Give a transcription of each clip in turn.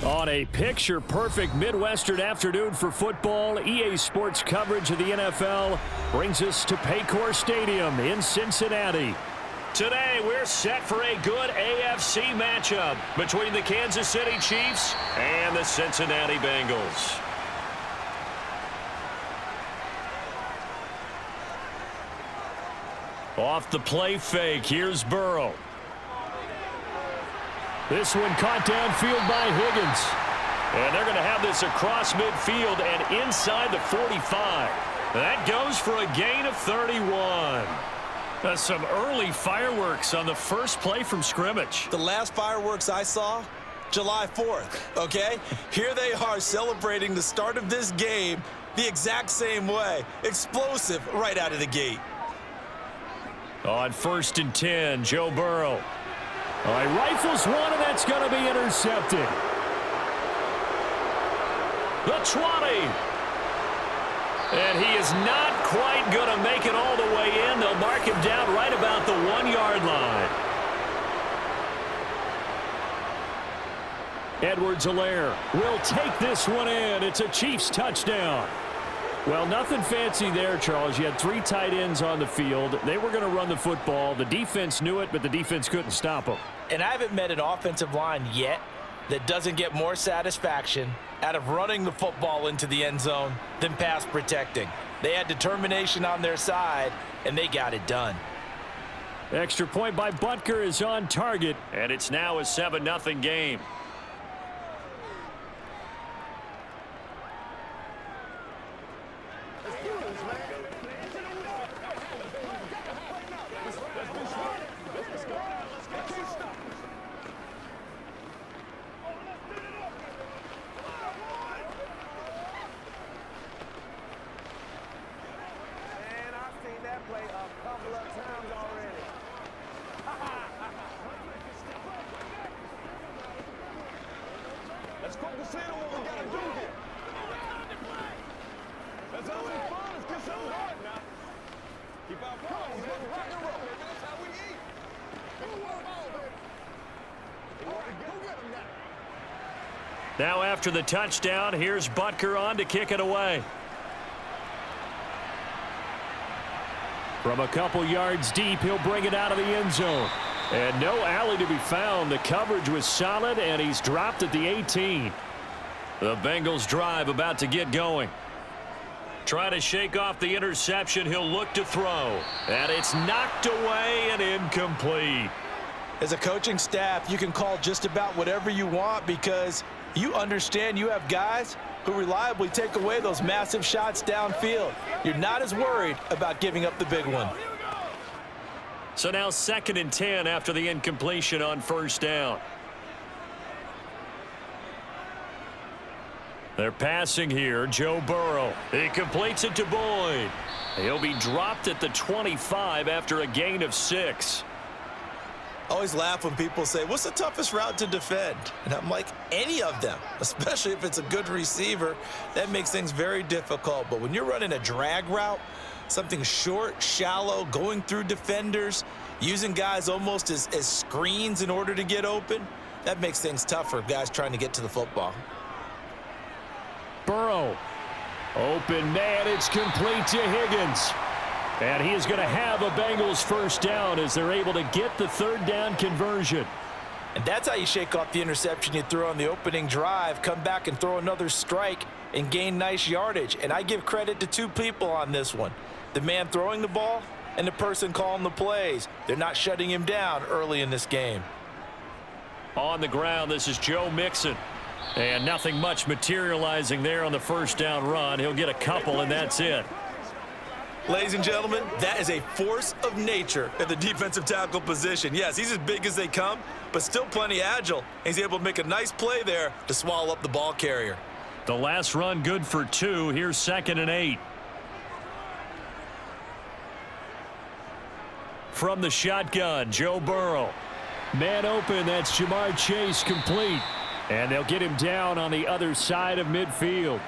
On a picture-perfect Midwestern afternoon for football, EA Sports coverage of the NFL brings us to Paycor Stadium in Cincinnati. Today, we're set for a good AFC matchup between the Kansas City Chiefs and the Cincinnati Bengals. Off the play fake, here's Burrow. This one caught downfield by Higgins. And they're going to have this across midfield and inside the 45. That goes for a gain of 31. Some early fireworks on the first play from scrimmage. The last fireworks I saw, July 4th, okay? Here they are celebrating the start of this game the exact same way. Explosive right out of the gate. On 1st and 10, Joe Burrow. All right, rifles one, and that's going to be intercepted. The 20. And he is not quite going to make it all the way in. They'll mark him down right about the 1-yard line. Edwards-Helaire will take this one in. It's a Chiefs touchdown. Well, nothing fancy there, Charles. You had 3 tight ends on the field. They were going to run the football. The defense knew it, but the defense couldn't stop them. And I haven't met an offensive line yet that doesn't get more satisfaction out of running the football into the end zone than pass protecting. They had determination on their side, and they got it done. Extra point by Butker is on target, and it's now a 7-0 game. Now after the touchdown, here's Butker on to kick it away. From a couple yards deep, he'll bring it out of the end zone. And no alley to be found. The coverage was solid, and he's dropped at the 18. The Bengals drive about to get going. Trying to shake off the interception, he'll look to throw. And it's knocked away and incomplete. As a coaching staff, you can call just about whatever you want because you understand you have guys who reliably take away those massive shots downfield. You're not as worried about giving up the big one. So now 2nd and 10 after the incompletion on 1st down. They're passing here. Joe Burrow. He completes it to Boyd. He'll be dropped at the 25 after a gain of 6. I always laugh when people say, what's the toughest route to defend? And I'm like, any of them, especially if it's a good receiver. That makes things very difficult. But when you're running a drag route, something short, shallow, going through defenders, using guys almost as screens in order to get open, that makes things tough for guys trying to get to the football. Burrow. Open man, it's complete to Higgins. And he is going to have a Bengals 1st down as they're able to get the 3rd down conversion. And that's how you shake off the interception you threw on the opening drive, come back and throw another strike and gain nice yardage. And I give credit to 2 people on this one. The man throwing the ball and the person calling the plays. They're not shutting him down early in this game. On the ground, this is Joe Mixon. And nothing much materializing there on the 1st down run. He'll get a couple, and that's it. Ladies and gentlemen, that is a force of nature at the defensive tackle position. Yes, he's as big as they come, but still plenty agile. He's able to make a nice play there to swallow up the ball carrier. The last run good for 2. Here's 2nd and 8. From the shotgun, Joe Burrow. Man open, that's Jamar Chase complete. And they'll get him down on the other side of midfield.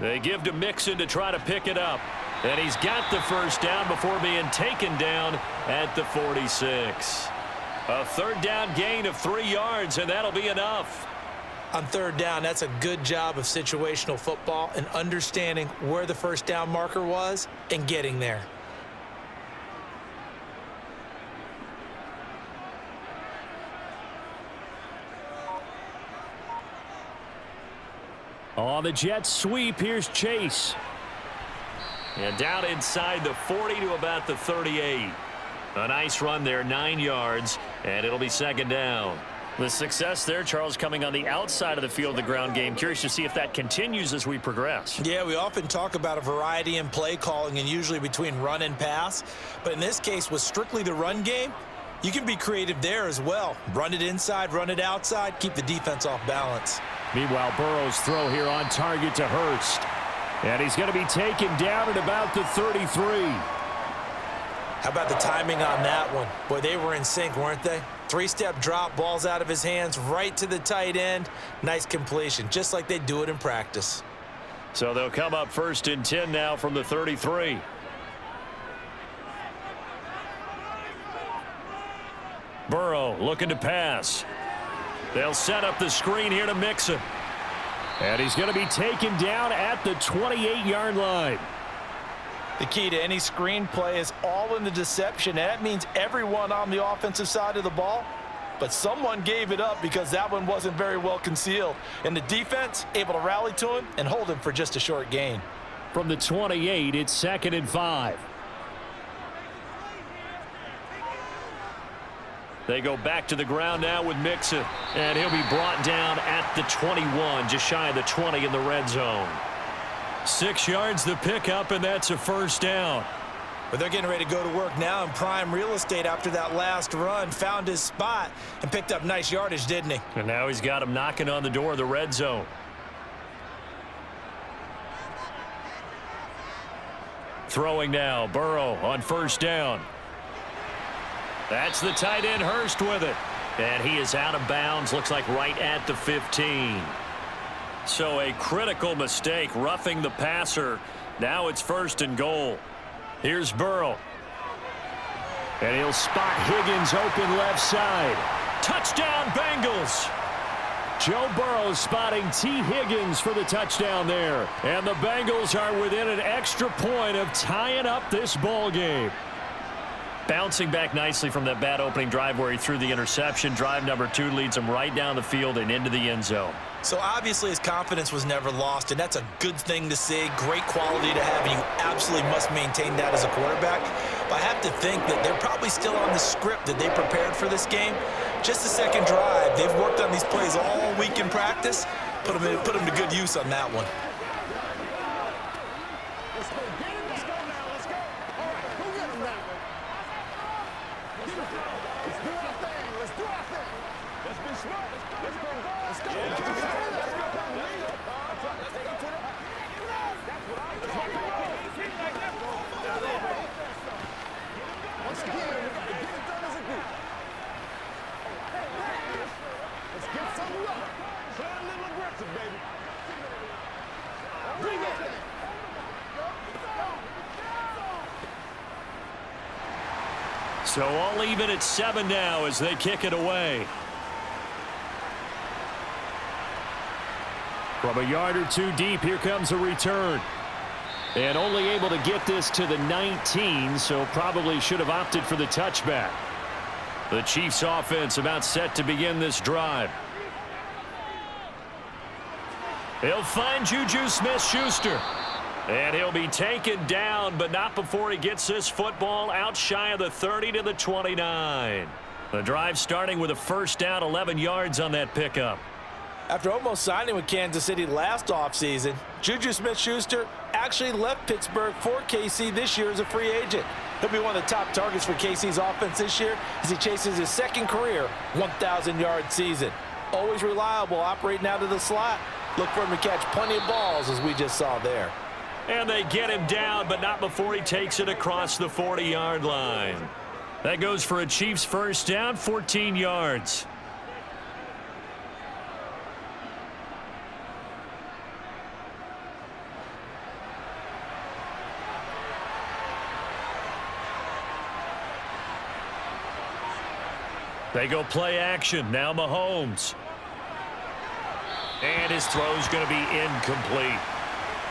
They give to Mixon to try to pick it up. And he's got the first down before being taken down at the 46. A third down gain of 3 yards, and that'll be enough. On third down, that's a good job of situational football and understanding where the first down marker was and getting there. On the Jets sweep, here's Chase. And down inside the 40 to about the 38. A nice run there, 9 yards, and it'll be second down. The success there, Charles, coming on the outside of the field, the ground game. Curious to see if that continues as we progress. Yeah, we often talk about a variety in play calling and usually between run and pass. But in this case, with strictly the run game, you can be creative there as well. Run it inside, run it outside, keep the defense off balance. Meanwhile, Burrow's throw here on target to Hurst. And he's going to be taken down at about the 33. How about the timing on that one? Boy, they were in sync, weren't they? 3-step drop, ball's out of his hands, right to the tight end. Nice completion, just like they do it in practice. So they'll come up 1st and 10 now from the 33. Burrow looking to pass. They'll set up the screen here to Mixon. And he's going to be taken down at the 28-yard line. The key to any screen play is all in the deception. And that means everyone on the offensive side of the ball. But someone gave it up because that one wasn't very well concealed. And the defense able to rally to him and hold him for just a short gain. From the 28, it's 2nd and 5. They go back to the ground now with Mixon. And he'll be brought down at the 21, just shy of the 20 in the red zone. 6 yards the pickup, and that's a first down. But they're getting ready to go to work now in prime real estate after that last run. Found his spot and picked up nice yardage, didn't he? And now he's got him knocking on the door of the red zone. Throwing now, Burrow on first down. That's the tight end, Hurst, with it. And he is out of bounds, looks like right at the 15. So a critical mistake, roughing the passer. Now it's 1st and goal. Here's Burrow. And he'll spot Higgins open left side. Touchdown, Bengals. Joe Burrow spotting T. Higgins for the touchdown there. And the Bengals are within an extra point of tying up this ball game. Bouncing back nicely from that bad opening drive where he threw the interception. Drive number 2 leads him right down the field and into the end zone. So obviously his confidence was never lost, and that's a good thing to see. Great quality to have, and you absolutely must maintain that as a quarterback. But I have to think that they're probably still on the script that they prepared for this game. Just the second drive. They've worked on these plays all week in practice. Put them to good use on that one. So all even at 7 now as they kick it away. From a yard or 2 deep, here comes a return. And only able to get this to the 19, so probably should have opted for the touchback. The Chiefs offense about set to begin this drive. He'll find Juju Smith-Schuster. And he'll be taken down, but not before he gets this football out shy of the 30 to the 29. The drive starting with a first down, 11 yards on that pickup. After almost signing with Kansas City last offseason, Juju Smith-Schuster actually left Pittsburgh for KC this year as a free agent. He'll be one of the top targets for KC's offense this year as he chases his second career 1,000-yard season. Always reliable, operating out of the slot. Look for him to catch plenty of balls, as we just saw there. And they get him down, but not before he takes it across the 40-yard line. That goes for a Chiefs first down, 14 yards. They go play action. Now Mahomes. And his throw's going to be incomplete.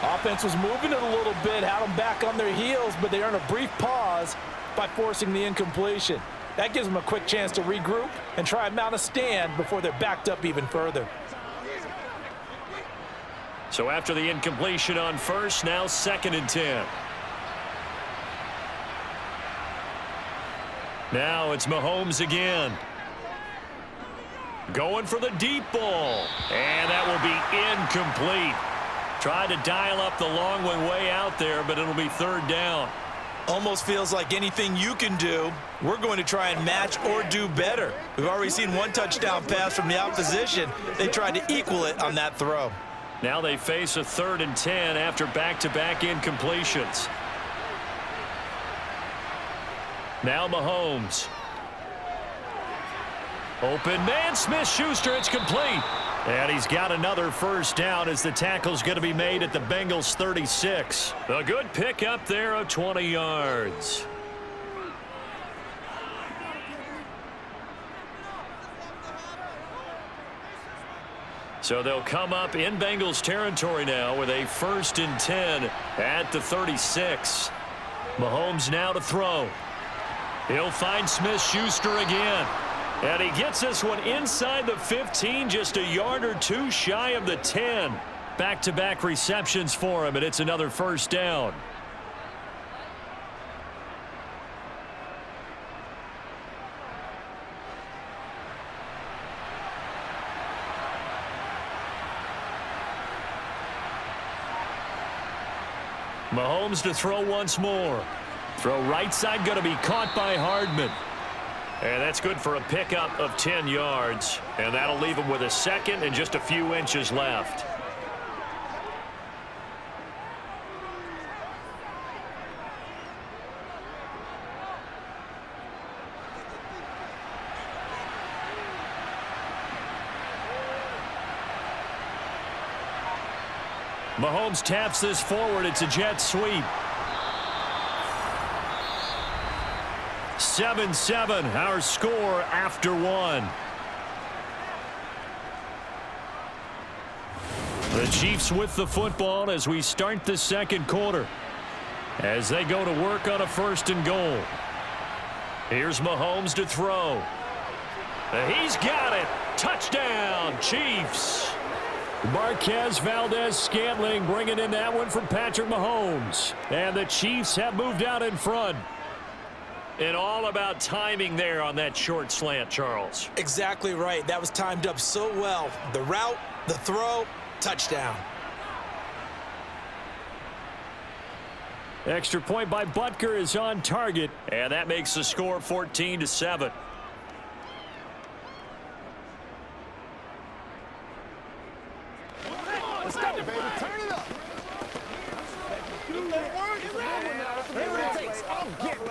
Offense was moving it a little bit, had them back on their heels, but they earned a brief pause by forcing the incompletion. That gives them a quick chance to regroup and try and mount a stand before they're backed up even further. So after the incompletion on first, now 2nd and 10. Now it's Mahomes again. Going for the deep ball. And that will be incomplete. Tried to dial up the long one way out there, but it'll be 3rd down. Almost feels like anything you can do, we're going to try and match or do better. We've already seen one touchdown pass from the opposition. They tried to equal it on that throw. Now they face a 3rd and 10 after back-to-back incompletions. Now Mahomes. Open man, Smith-Schuster, it's complete. And he's got another 1st down as the tackle's going to be made at the Bengals 36. A good pick up there of 20 yards. So they'll come up in Bengals territory now with a 1st and 10 at the 36. Mahomes now to throw. He'll find Smith-Schuster again. And he gets this one inside the 15, just a yard or two shy of the 10. Back-to-back receptions for him, and it's another 1st down. Mahomes to throw once more. Throw right side, going to be caught by Hardman. And that's good for a pickup of 10 yards. And that'll leave him with a 2nd and just a few inches left. Mahomes taps this forward. It's a jet sweep. 7-7, our score after 1. The Chiefs with the football as we start the 2nd quarter. As they go to work on a 1st and goal. Here's Mahomes to throw. He's got it. Touchdown, Chiefs. Marquez Valdez-Scantling bringing in that one from Patrick Mahomes. And the Chiefs have moved out in front. And all about timing there on that short slant, Charles. Exactly right. That was timed up so well. The route, the throw, touchdown. Extra point by Butker is on target. And that makes the score 14-7. Let's go, baby. Turn it up.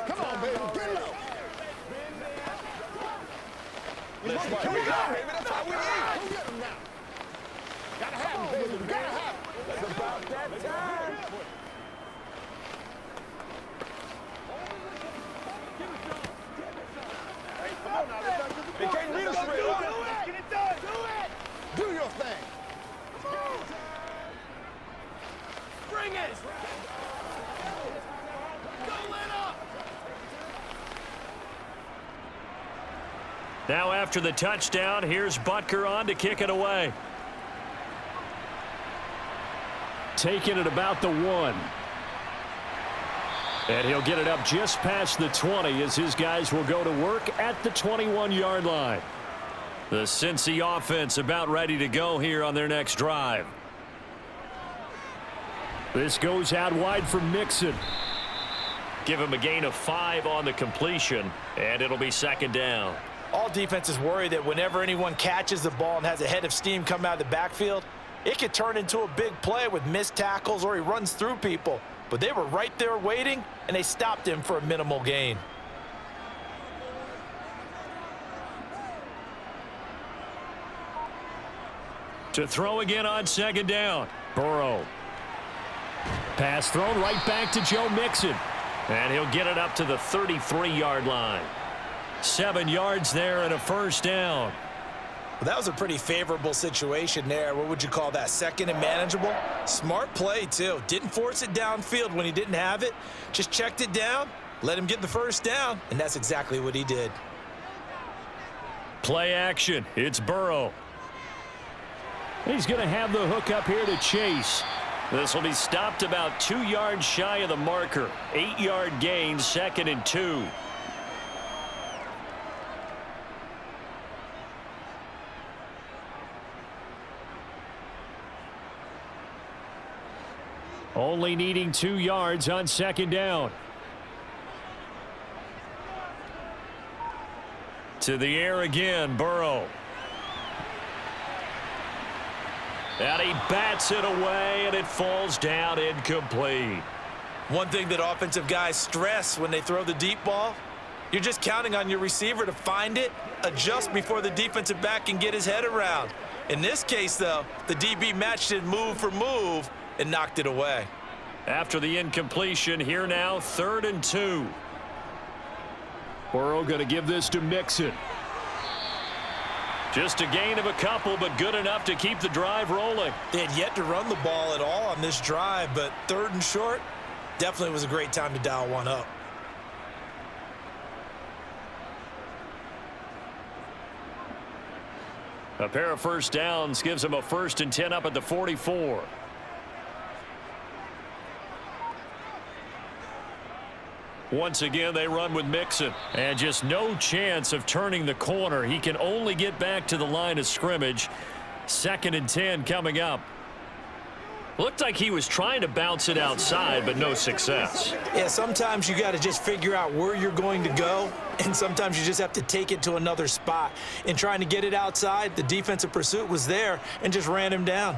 Come on, baby. Get low. Here we go, baby. That's how we eat. Go get him now. Gotta have him, baby. Gotta have him. It's about that time. Hey, come on now. They can't read us straight up. Get it done. Do it. Do your thing. Bring it! Go lit up! Now after the touchdown, here's Butker on to kick it away. Taking it about the 1. And he'll get it up just past the 20 as his guys will go to work at the 21-yard line. The Cincy offense about ready to go here on their next drive. This goes out wide for Mixon. Give him a gain of 5 on the completion, and it'll be 2nd down. All defenses worry that whenever anyone catches the ball and has a head of steam come out of the backfield, it could turn into a big play with missed tackles or he runs through people. But they were right there waiting, and they stopped him for a minimal gain. To throw again on 2nd down. Burrow. Pass thrown right back to Joe Mixon. And he'll get it up to the 33-yard line. 7 yards there and a first down. Well, that was a pretty favorable situation there. What would you call that? Second and manageable? Smart play, too. Didn't force it downfield when he didn't have it. Just checked it down, let him get the first down, and that's exactly what he did. Play action. It's Burrow. He's going to have the hook up here to Chase. This will be stopped about 2 yards shy of the marker. 8-yard gain, 2nd and 2. Only needing 2 yards on 2nd down. To the air again, Burrow. And he bats it away, and it falls down incomplete. One thing that offensive guys stress when they throw the deep ball, you're just counting on your receiver to find it, adjust before the defensive back can get his head around. In this case, though, the DB matched it move for move and knocked it away. After the incompletion, here now, 3rd and 2. Burrow going to give this to Mixon. Just a gain of a couple, but good enough to keep the drive rolling. They had yet to run the ball at all on this drive, but 3rd and short, definitely was a great time to dial one up. A pair of first downs gives them a 1st and 10 up at the 44. Once again, they run with Mixon. And just no chance of turning the corner. He can only get back to the line of scrimmage. 2nd and 10 coming up. Looked like he was trying to bounce it outside, but no success. Yeah, sometimes you got to just figure out where you're going to go, and sometimes you just have to take it to another spot. In trying to get it outside, the defensive pursuit was there and just ran him down.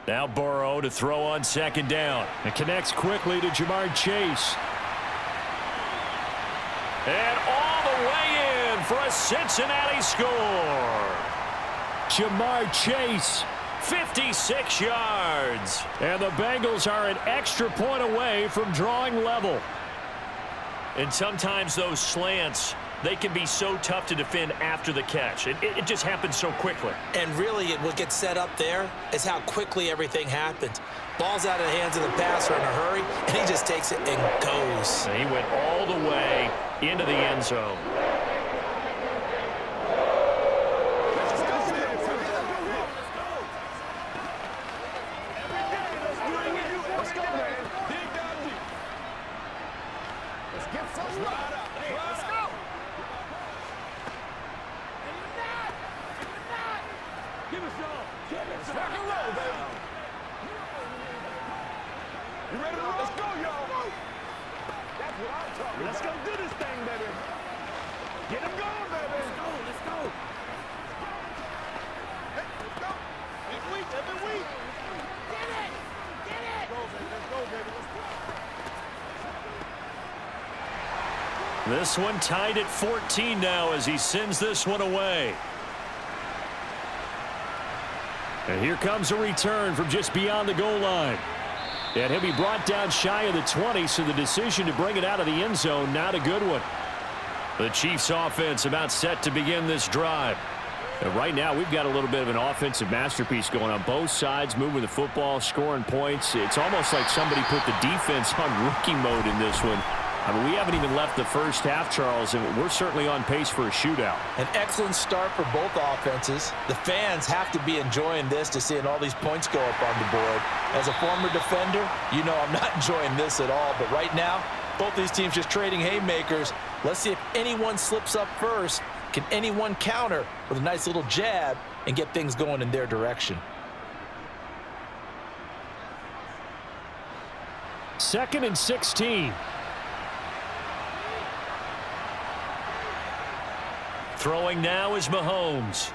Now Burrow to throw on 2nd down. It connects quickly to Jamar Chase. And all the way in for a Cincinnati score. Jamar Chase, 56 yards. And the Bengals are an extra point away from drawing level. And sometimes those slants, they can be so tough to defend after the catch. It just happens so quickly. And really, what gets set up there is how quickly everything happens. Ball's out of the hands of the passer in a hurry, and he just takes it and goes. And he went all the way into the end zone. Let's go do this thing, baby. Get him going, baby. Let's go. Hey, let's go. Every week. Get it. Let's go, baby. This one tied at 14 now as he sends this one away. And here comes a return from just beyond the goal line. And he'll be brought down shy of the 20, so the decision to bring it out of the end zone, not a good one. The Chiefs offense about set to begin this drive. And right now, we've got a little bit of an offensive masterpiece going on both sides, moving the football, scoring points. It's almost like somebody put the defense on rookie mode in this one. I mean, we haven't even left the first half, Charles, and we're certainly on pace for a shootout. An excellent start for both offenses. The fans have to be enjoying this to seeing all these points go up on the board. As a former defender, you know I'm not enjoying this at all. But right now, both these teams just trading haymakers. Let's see if anyone slips up first. Can anyone counter with a nice little jab and get things going in their direction? 2nd and 16. Throwing now is Mahomes.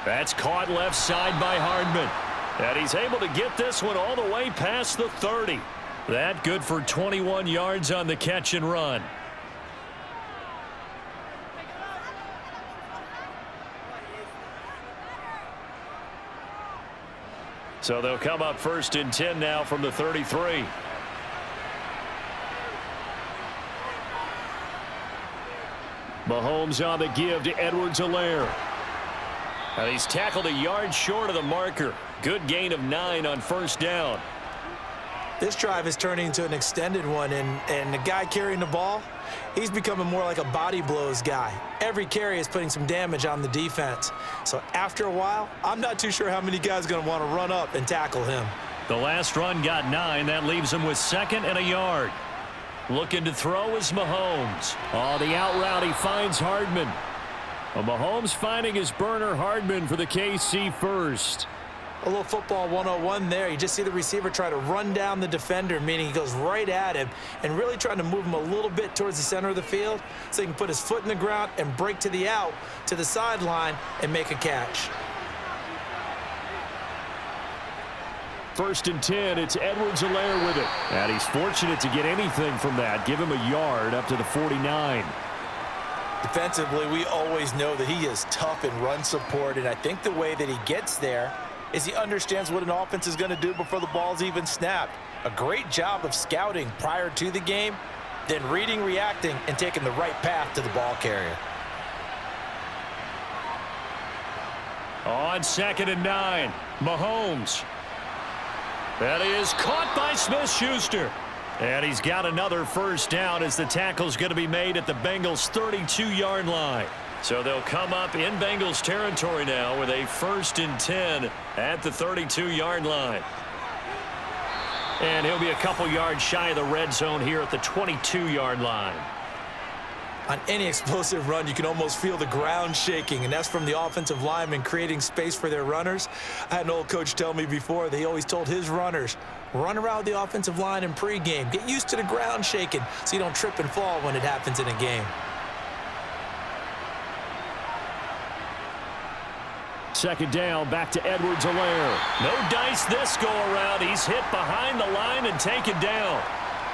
That's caught left side by Hardman. And he's able to get this one all the way past the 30. That good for 21 yards on the catch and run. So they'll come up 1st and 10 now from the 33. Mahomes on the give to Edwards-Helaire. And he's tackled a yard short of the marker. Good gain of 9 on first down. This drive is turning into an extended one, and the guy carrying the ball, he's becoming more like a body blows guy. Every carry is putting some damage on the defense. So after a while, I'm not too sure how many guys are going to want to run up and tackle him. The last run got 9. That leaves him with 2nd and a yard. Looking to throw is Mahomes. Oh, the out route, he finds Hardman. Well, Mahomes finding his burner, Hardman, for the KC first. A little football 101 there. You just see the receiver try to run down the defender, meaning he goes right at him and really trying to move him a little bit towards the center of the field so he can put his foot in the ground and break to the out, to the sideline, and make a catch. 1st and 10, it's Edwards-Helaire with it. And he's fortunate to get anything from that. Give him a yard up to the 49. Defensively, we always know that he is tough in run support, and I think the way that he gets there is he understands what an offense is going to do before the ball's even snapped. A great job of scouting prior to the game, then reading, reacting, and taking the right path to the ball carrier. On 2nd and 9, Mahomes. That is caught by Smith-Schuster. And he's got another first down as the tackle's going to be made at the Bengals' 32-yard line. So they'll come up in Bengals territory now with a 1st and 10 at the 32-yard line. And he'll be a couple yards shy of the red zone here at the 22-yard line. On any explosive run, you can almost feel the ground shaking, and that's from the offensive linemen creating space for their runners. I had an old coach tell me before that he always told his runners, run around the offensive line in pregame. Get used to the ground shaking so you don't trip and fall when it happens in a game. Second down, back to Edwards-Helaire. No dice this go around. He's hit behind the line and taken down.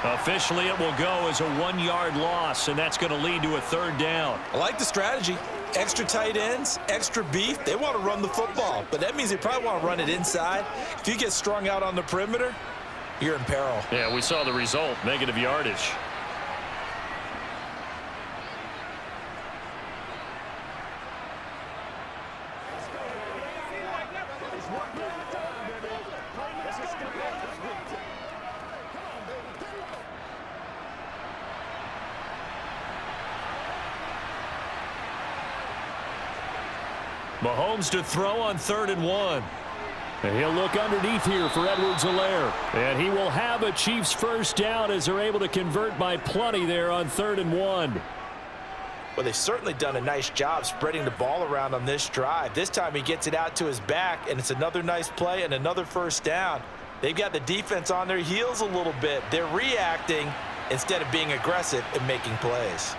Officially, it will go as a 1-yard loss, and that's going to lead to a 3rd down. I like the strategy. Extra tight ends, extra beef. They want to run the football, but that means they probably want to run it inside. If you get strung out on the perimeter, you're in peril. Yeah, we saw the result, negative yardage. Mahomes to throw on 3rd and 1. And he'll look underneath here for Edwards-Helaire. And he will have a Chiefs first down as they're able to convert by plenty there on 3rd and 1. Well, they've certainly done a nice job spreading the ball around on this drive. This time he gets it out to his back, and it's another nice play and another first down. They've got the defense on their heels a little bit. They're reacting instead of being aggressive and making plays.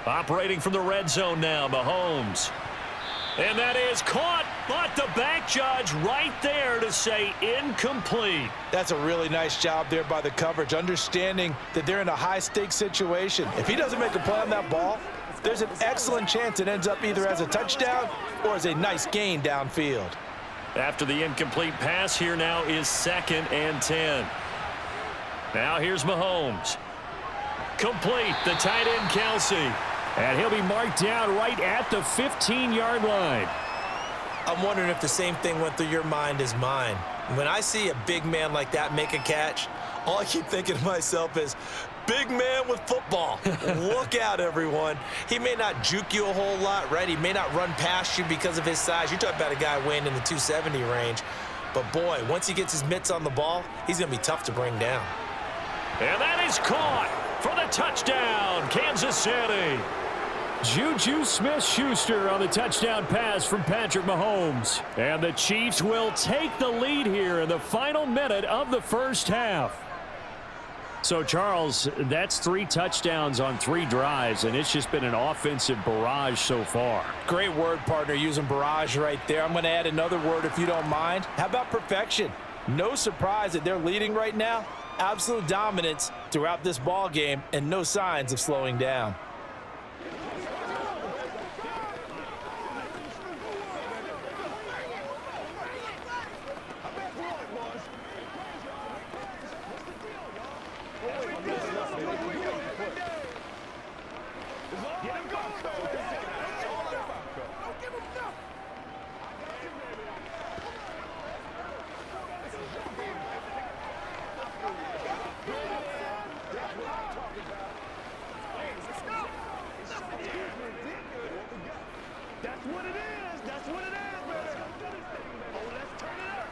Operating from the red zone now, Mahomes. And that is caught, but the back judge right there to say incomplete. That's a really nice job there by the coverage, understanding that they're in a high-stakes situation. If he doesn't make a play on that ball, there's an excellent chance it ends up either as a touchdown or as a nice gain downfield. After the incomplete pass, here now is 2nd and 10. Now here's Mahomes. Complete, the tight end Kelsey. And he'll be marked down right at the 15-yard line. I'm wondering if the same thing went through your mind as mine. When I see a big man like that make a catch, all I keep thinking to myself is, big man with football. Look out, everyone. He may not juke you a whole lot, right? He may not run past you because of his size. You're talking about a guy weighing in the 270 range. But, boy, once he gets his mitts on the ball, he's going to be tough to bring down. And that is caught for the touchdown, Kansas City. Juju Smith-Schuster on the touchdown pass from Patrick Mahomes. And the Chiefs will take the lead here in the final minute of the first half. So, Charles, that's 3 touchdowns on 3 drives, and it's just been an offensive barrage so far. Great word, partner, using barrage right there. I'm going to add another word if you don't mind. How about perfection? No surprise that they're leading right now. Absolute dominance throughout this ball game and no signs of slowing down. Get him going. Don't give him nothing. That's what it is. That's what it is, baby. Oh, let's turn it up.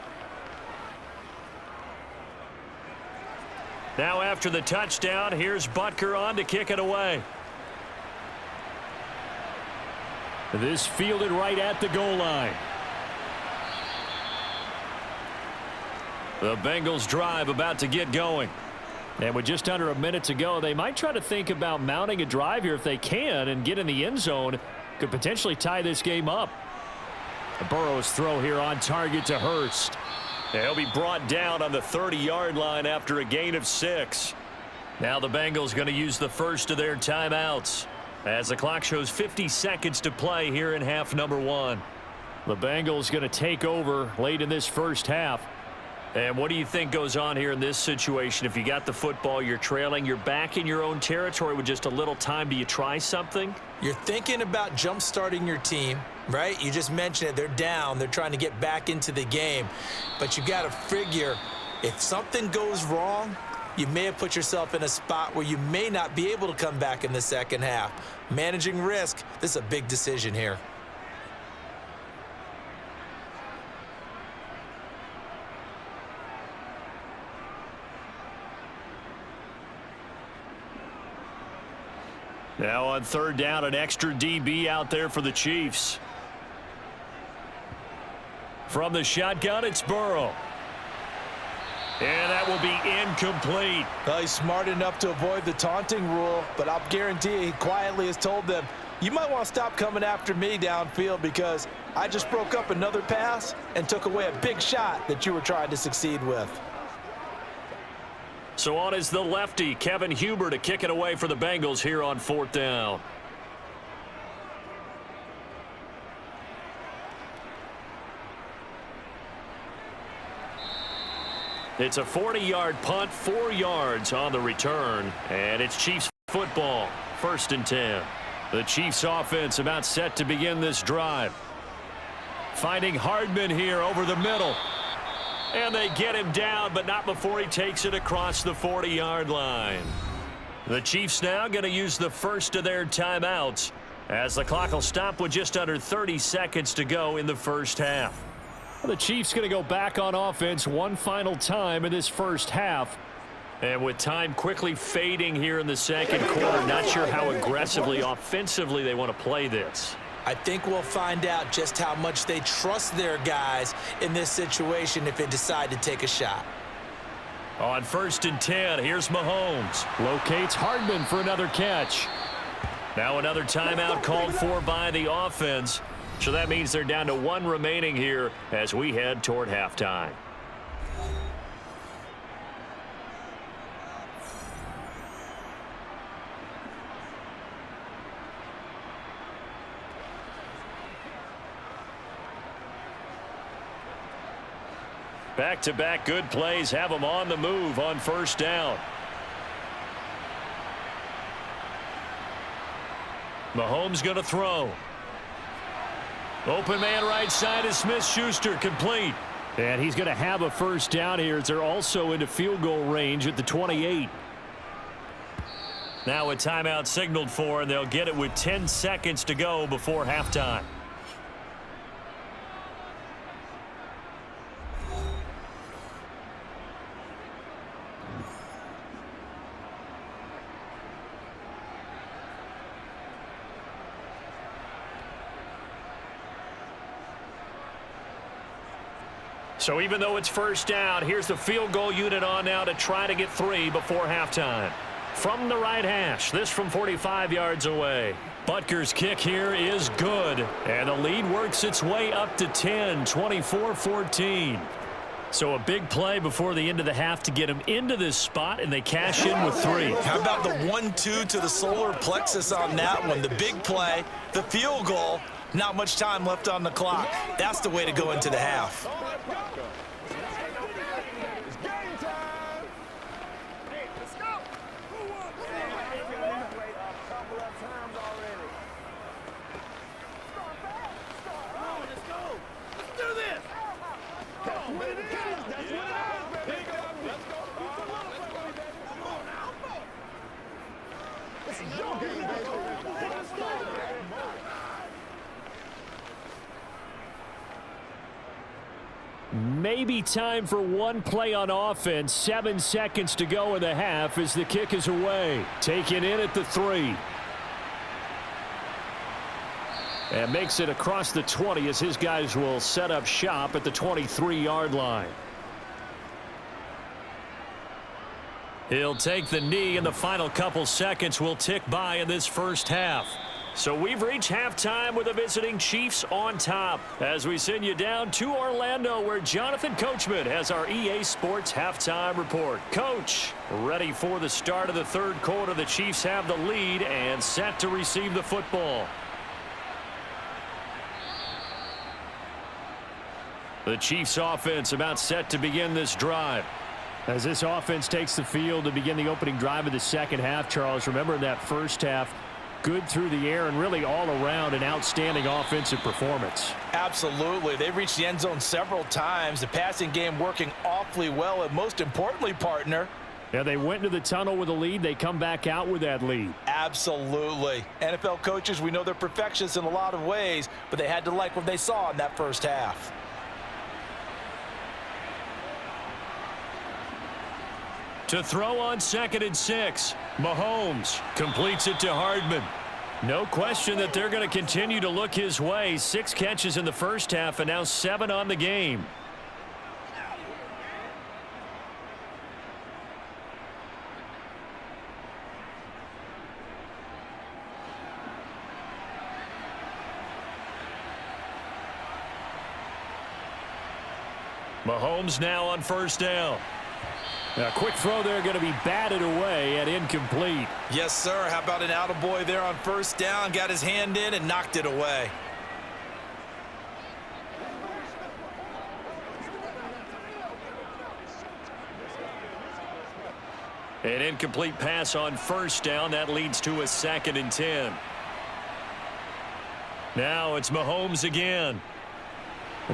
Now after the touchdown, here's Butker on to kick it away. This fielded right at the goal line. The Bengals drive about to get going. And with just under a minute to go, they might try to think about mounting a drive here if they can and get in the end zone. Could potentially tie this game up. Burrow's throw here on target to Hurst. He'll be brought down on the 30-yard line after a gain of 6. Now the Bengals going to use the first of their timeouts as the clock shows 50 seconds to play here in half number 1. The Bengals going to take over late in this first half. And what do you think goes on here in this situation? If you got the football, you're trailing, you're back in your own territory with just a little time. Do you try something? You're thinking about jump-starting your team, right? You just mentioned it. They're down. They're trying to get back into the game. But you got to figure if something goes wrong, you may have put yourself in a spot where you may not be able to come back in the second half. Managing risk, this is a big decision here. Now on third down, an extra DB out there for the Chiefs. From the shotgun, it's Burrow. And that will be incomplete. Well, he's smart enough to avoid the taunting rule, but I'll guarantee you he quietly has told them, you might want to stop coming after me downfield because I just broke up another pass and took away a big shot that you were trying to succeed with. So on is the lefty, Kevin Huber, to kick it away for the Bengals here on fourth down. It's a 40-yard punt, 4 yards on the return, and it's Chiefs football, 1st and 10. The Chiefs offense about set to begin this drive. Finding Hardman here over the middle. And they get him down, but not before he takes it across the 40-yard line. The Chiefs now going to use the first of their timeouts as the clock will stop with just under 30 seconds to go in the first half. The Chiefs going to go back on offense one final time in this first half. And with time quickly fading here in the second quarter, not sure how aggressively offensively they want to play this. I think we'll find out just how much they trust their guys in this situation if they decide to take a shot. On 1st and 10, here's Mahomes. Locates Hardman for another catch. Now another timeout called for by the offense. So that means they're down to 1 remaining here as we head toward halftime. Back-to-back good plays have them on the move on first down. Mahomes going to throw. Open man right side is Smith-Schuster, complete. And he's going to have a first down here as they're also into field goal range at the 28. Now a timeout signaled for, and they'll get it with 10 seconds to go before halftime. So even though it's first down, here's the field goal unit on now to try to get 3 before halftime. From the right hash, this from 45 yards away. Butker's kick here is good, and the lead works its way up to 10, 24-14. So a big play before the end of the half to get them into this spot, and they cash in with 3. How about the 1-2 to the solar plexus on that one? The big play, the field goal, not much time left on the clock. That's the way to go into the half. It's game time. Hey, let's go. A couple of times already. Maybe time for one play on offense. 7 seconds to go in the half as the kick is away. Taken in at the 3. And makes it across the 20 as his guys will set up shop at the 23-yard line. He'll take the knee, and the final couple seconds will tick by in this first half. So we've reached halftime with the visiting Chiefs on top as we send you down to Orlando, where Jonathan Coachman has our EA Sports halftime report. Coach, ready for the start of the third quarter. The Chiefs have the lead and set to receive the football. The Chiefs offense about set to begin this drive. As this offense takes the field to begin the opening drive of the second half, Charles, remember in that first half, good through the air and really all around an outstanding offensive performance. Absolutely. They reached the end zone several times. The passing game working awfully well, and most importantly, partner, yeah, they went into the tunnel with a lead. They come back out with that lead. Absolutely. NFL coaches, we know they're perfectionists in a lot of ways, but they had to like what they saw in that first half. To throw on 2nd and 6, Mahomes completes it to Hardman. No question that they're going to continue to look his way. 6 catches in the first half and now 7 on the game. Mahomes now on first down. A quick throw there going to be batted away and incomplete. Yes, sir. How about an attaboy there on first down? Got his hand in and knocked it away. An incomplete pass on first down. That leads to a 2nd and 10. Now it's Mahomes again.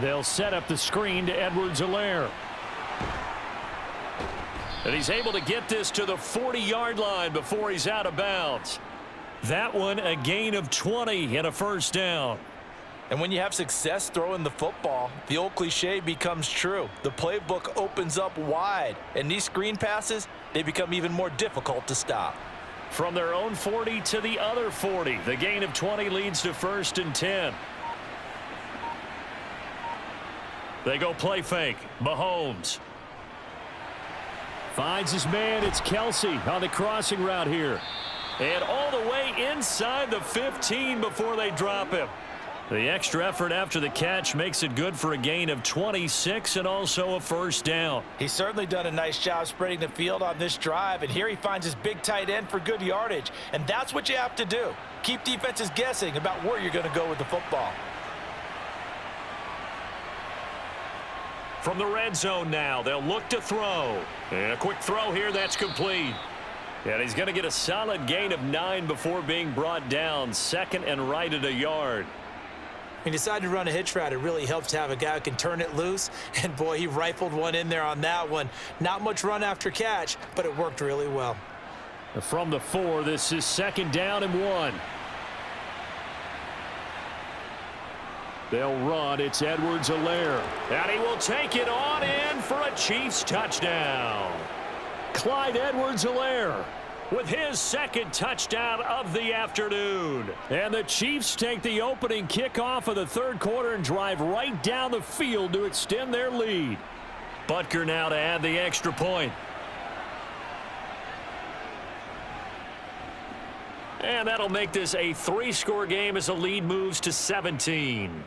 They'll set up the screen to Edwards-Helaire. And he's able to get this to the 40-yard line before he's out of bounds. That one a gain of 20 and a first down. And when you have success throwing the football, the old cliche becomes true. The playbook opens up wide, and these screen passes, they become even more difficult to stop. From their own 40 to the other 40, the gain of 20 leads to 1st and 10. They go play fake. Mahomes finds his man. It's Kelsey on the crossing route here. And all the way inside the 15 before they drop him. The extra effort after the catch makes it good for a gain of 26 and also a first down. He's certainly done a nice job spreading the field on this drive, and here he finds his big tight end for good yardage. And that's what you have to do. Keep defenses guessing about where you're going to go with the football. From the red zone now, they'll look to throw. And a quick throw here, that's complete. And he's going to get a solid gain of 9 before being brought down. 2nd and right at a yard. He decided to run a hitch route. It really helps to have a guy who can turn it loose. And, boy, he rifled one in there on that one. Not much run after catch, but it worked really well. From the 4, this is 2nd down and 1. They'll run. It's Edwards-Helaire. And he will take it on in for a Chiefs touchdown. Clyde Edwards-Helaire with his 2nd touchdown of the afternoon. And the Chiefs take the opening kickoff of the third quarter and drive right down the field to extend their lead. Butker now to add the extra point. And that'll make this a 3-score game as the lead moves to 17.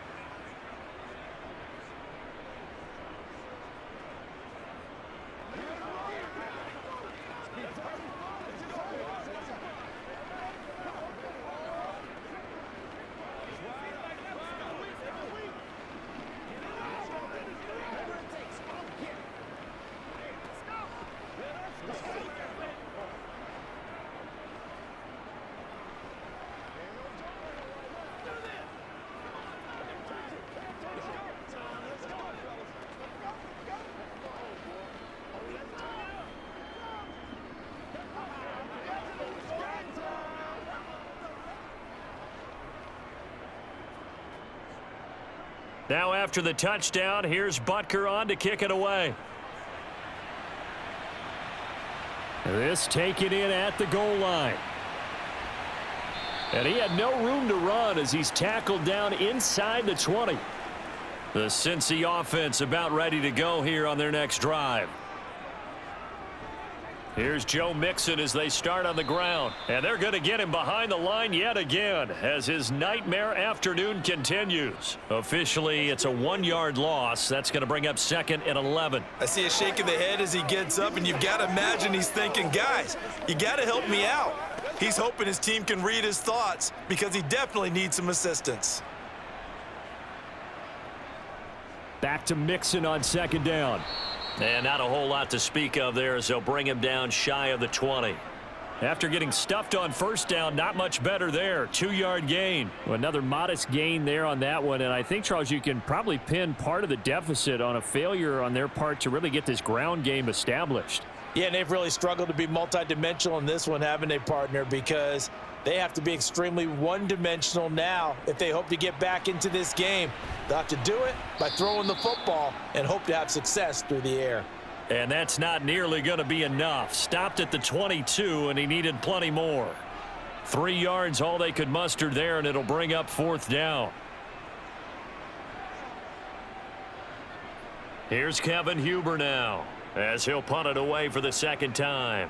Now after the touchdown, here's Butker on to kick it away. This taken in at the goal line. And he had no room to run as he's tackled down inside the 20. The Cincy offense about ready to go here on their next drive. Here's Joe Mixon as they start on the ground. And they're going to get him behind the line yet again as his nightmare afternoon continues. Officially, it's a 1-yard loss. That's going to bring up 2nd and 11. I see a shake of the head as he gets up, and you've got to imagine he's thinking, guys, you got to help me out. He's hoping his team can read his thoughts because he definitely needs some assistance. Back to Mixon on 2nd down. And not a whole lot to speak of there as they'll bring him down shy of the 20. After getting stuffed on 1st down, not much better there. 2-yard gain. Well, another modest gain there on that one. And I think, Charles, you can probably pin part of the deficit on a failure on their part to really get this ground game established. Yeah, and they've really struggled to be multidimensional in this one, haven't they, partner? Because they have to be extremely one-dimensional now if they hope to get back into this game. They'll have to do it by throwing the football and hope to have success through the air. And that's not nearly going to be enough. Stopped at the 22, and he needed plenty more. 3 yards, all they could muster there, and it'll bring up 4th down. Here's Kevin Huber now as he'll punt it away for the 2nd time.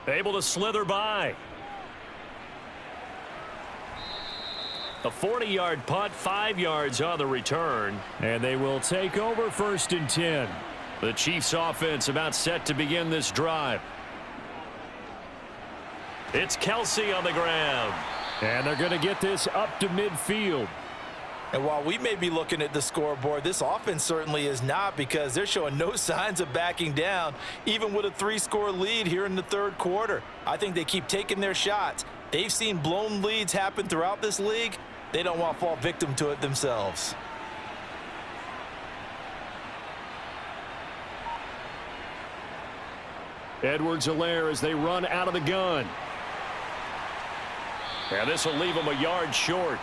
Able to slither by. A 40-yard punt, 5 yards on the return. And they will take over 1st and 10. The Chiefs offense about set to begin this drive. It's Kelsey on the ground. And they're going to get this up to midfield. And while we may be looking at the scoreboard, this offense certainly is not, because they're showing no signs of backing down, even with a 3-score lead here in the 3rd quarter. I think they keep taking their shots. They've seen blown leads happen throughout this league. They don't want to fall victim to it themselves. Edwards-Helaire as they run out of the gun. And this will leave them a yard short.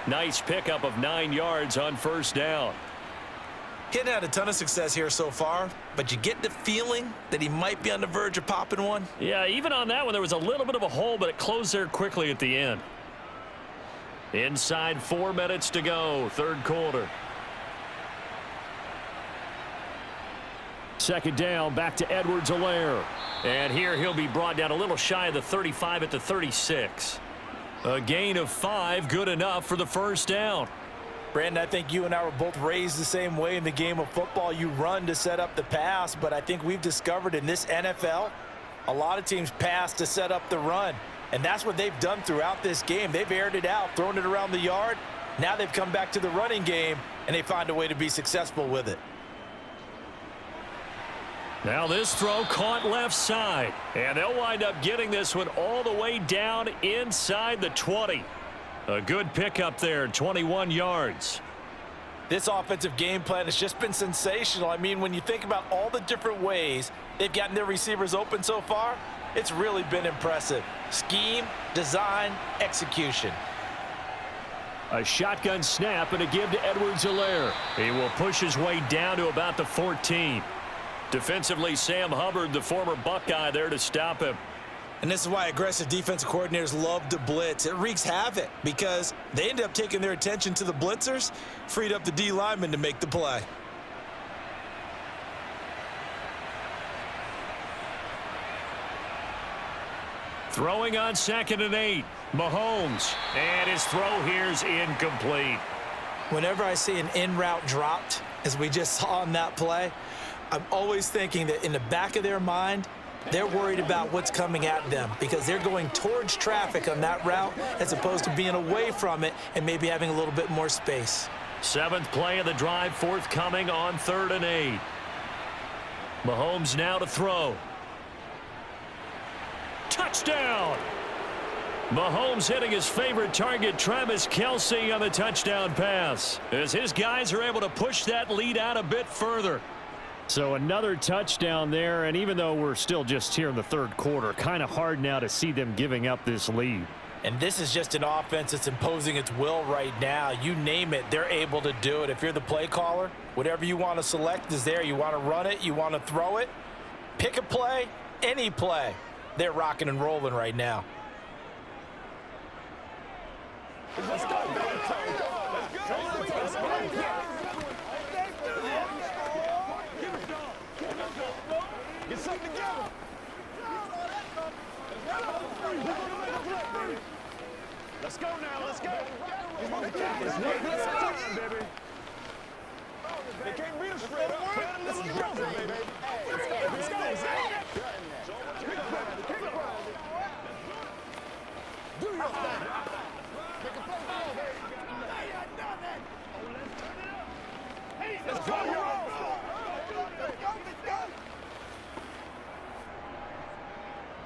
Nice pickup of 9 yards on 1st down. He hadn't had a ton of success here so far, but you get the feeling that he might be on the verge of popping one. Yeah, even on that one, there was a little bit of a hole, but it closed there quickly at the end. Inside 4 minutes to go, 3rd quarter. 2nd down, back to Edwards-Helaire. And here he'll be brought down a little shy of the 35 at the 36. A gain of 5, good enough for the 1st down. Brandon, I think you and I were both raised the same way in the game of football. You run to set up the pass, but I think we've discovered in this NFL, a lot of teams pass to set up the run. And that's what they've done throughout this game. They've aired it out, thrown it around the yard. Now they've come back to the running game, and they find a way to be successful with it. Now this throw caught left side. And they'll wind up getting this one all the way down inside the 20. A good pickup there, 21 yards. This offensive game plan has just been sensational. I mean, when you think about all the different ways they've gotten their receivers open so far, it's really been impressive. Scheme, design, execution. A shotgun snap and a give to Edwards-Helaire. He will push his way down to about the 14. Defensively, Sam Hubbard, the former Buckeye, there to stop him. And this is why aggressive defensive coordinators love to blitz. It wreaks havoc because they end up taking their attention to the blitzers, freed up the D lineman to make the play. Throwing on 2nd and 8. Mahomes. And his throw here's incomplete. Whenever I see an in-route dropped, as we just saw on that play, I'm always thinking that in the back of their mind, they're worried about what's coming at them because they're going towards traffic on that route as opposed to being away from it and maybe having a little bit more space. 7th play of the drive forthcoming on 3rd and 8. Mahomes now to throw. Touchdown! Mahomes hitting his favorite target, Travis Kelce, on the touchdown pass, as his guys are able to push that lead out a bit further. So another touchdown there, and even though we're still just here in the third quarter, kind of hard now to see them giving up this lead. And this is just an offense that's imposing its will right now. You name it, they're able to do it. If you're the play caller, whatever you want to select is there. You want to run it, you want to throw it, pick a play, any play. They're rocking and rolling right now. Let's go. Get something together. Let's go now. Let's go. Baby. They can't beat us straight up. Let's go, baby. Let's go. Do your thing. Make a play ball, baby. Let's go.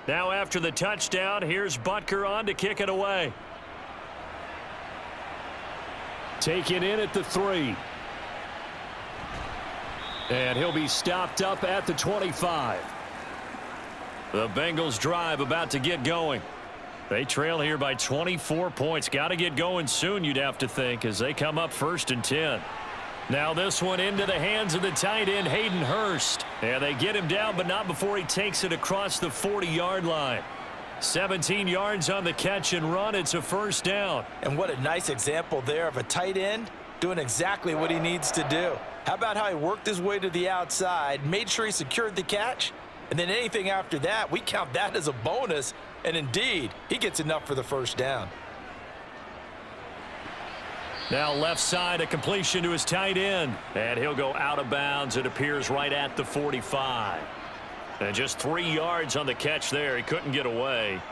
Now after the touchdown, here's Butker on to kick it away. Taken in at the 3. And he'll be stopped up at the 25. The Bengals drive about to get going. They trail here by 24 points. Got to get going soon, you'd have to think, as they come up 1st and 10. Now this one into the hands of the tight end, Hayden Hurst. And they get him down, but not before he takes it across the 40-yard line. 17 yards on the catch and run. It's a first down. And what a nice example there of a tight end doing exactly what he needs to do. How about how he worked his way to the outside, made sure he secured the catch, and then anything after that, we count that as a bonus. And indeed, he gets enough for the first down. Now left side, a completion to his tight end. And he'll go out of bounds. It appears right at the 45. And just 3 yards on the catch there. He couldn't get away.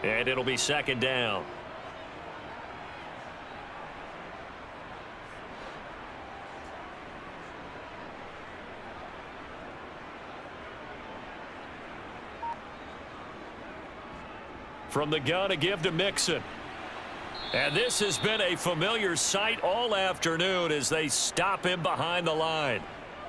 And it'll be second down. From the gun, a give to Mixon. And this has been a familiar sight all afternoon as they stop him behind the line.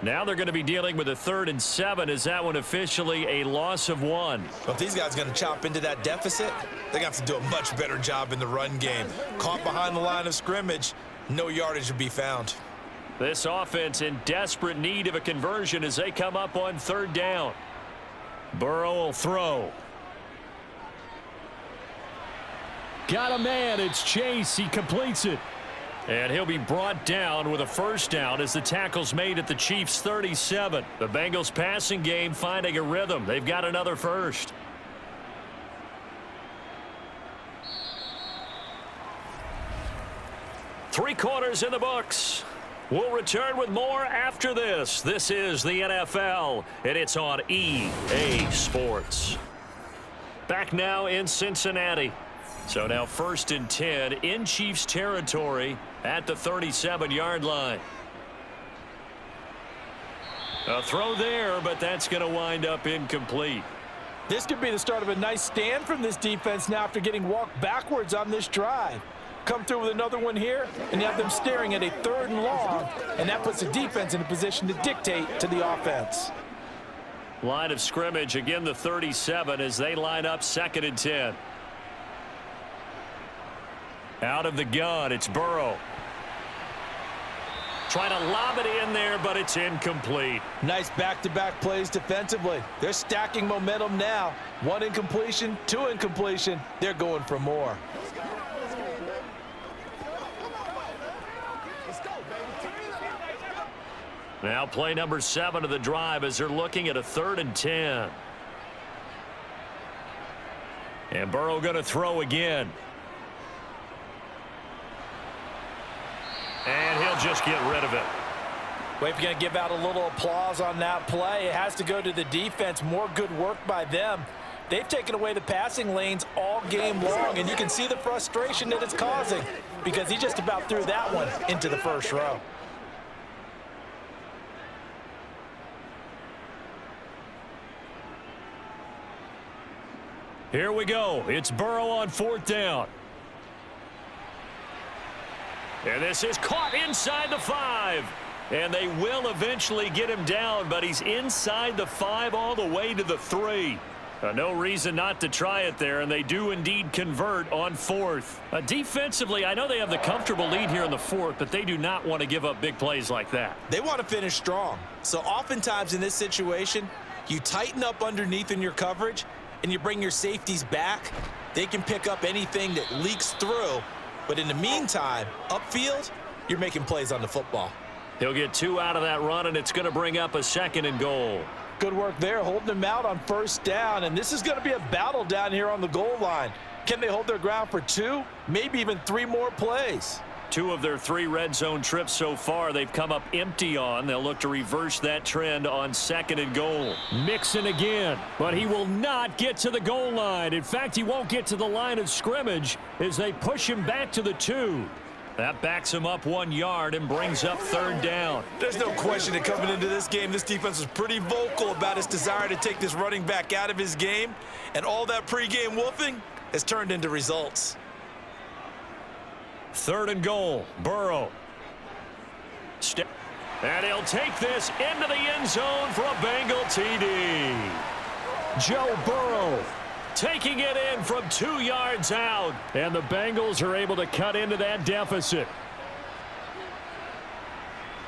Now they're going to be dealing with a 3rd and 7. Is that one officially a loss of 1? Well, if these guys are going to chop into that deficit, they're going to have to do a much better job in the run game. Caught behind the line of scrimmage, no yardage to be found. This offense in desperate need of a conversion as they come up on 3rd down. Burrow will throw. Got a man. It's Chase. He completes it. And he'll be brought down with a first down as the tackle's made at the Chiefs' 37. The Bengals passing game finding a rhythm. They've got another first. Three quarters in the books. We'll return with more after this. This is the NFL, and it's on EA Sports. Back now in Cincinnati. So now 1st and 10 in Chiefs territory at the 37-yard line. A throw there, but that's going to wind up incomplete. This could be the start of a nice stand from this defense now after getting walked backwards on this drive. Come through with another one here, and you have them staring at a 3rd and long, and that puts the defense in a position to dictate to the offense. Line of scrimmage, again the 37 as they line up 2nd and 10. Out of the gun, it's Burrow. Trying to lob it in there, but it's incomplete. Nice back-to-back plays defensively. They're stacking momentum now. 1 incompletion, 2 incompletion. They're going for more. Now play number 7 of the drive as they're looking at a 3rd and 10. And Burrow going to throw again. And he'll just get rid of it. Well, if you're going to give out a little applause on that play, it has to go to the defense. More good work by them. They've taken away the passing lanes all game long, and you can see the frustration that it's causing because he just about threw that one into the first row. Here we go. It's Burrow on 4th down. And this is caught inside the 5. And they will eventually get him down, but he's inside the 5 all the way to the 3. No reason not to try it there, and they do indeed convert on 4th. Defensively, I know they have the comfortable lead here in the 4th, but they do not want to give up big plays like that. They want to finish strong. So oftentimes in this situation, you tighten up underneath in your coverage, and you bring your safeties back. They can pick up anything that leaks through. But in the meantime, upfield, you're making plays on the football. He'll get 2 out of that run, and it's going to bring up a 2nd and goal. Good work there, holding them out on 1st down. And this is going to be a battle down here on the goal line. Can they hold their ground for 2, maybe even 3 more plays? 2 of their 3 red zone trips so far they've come up empty on. They'll look to reverse that trend on 2nd and goal. Mixon again, but he will not get to the goal line. In fact, he won't get to the line of scrimmage as they push him back to the 2. That backs him up 1 yard and brings up 3rd down. There's no question that coming into this game, this defense was pretty vocal about its desire to take this running back out of his game. And all that pregame wolfing has turned into results. 3rd and goal, Burrow. And he'll take this into the end zone for a Bengal TD. Joe Burrow taking it in from 2 yards out. And the Bengals are able to cut into that deficit.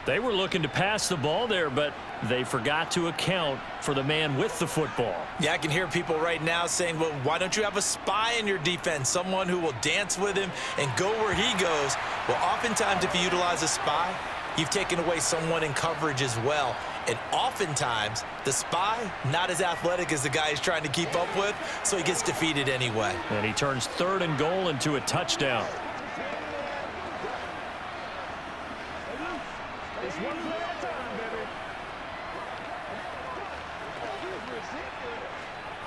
They were looking to pass the ball there, but they forgot to account for the man with the football. Yeah, I can hear people right now saying, well, why don't you have a spy in your defense, someone who will dance with him and go where he goes? Well, oftentimes if you utilize a spy, you've taken away someone in coverage as well. And oftentimes, the spy, not as athletic as the guy he's trying to keep up with, so he gets defeated anyway. And he turns 3rd and goal into a touchdown. It's one play at a time, baby.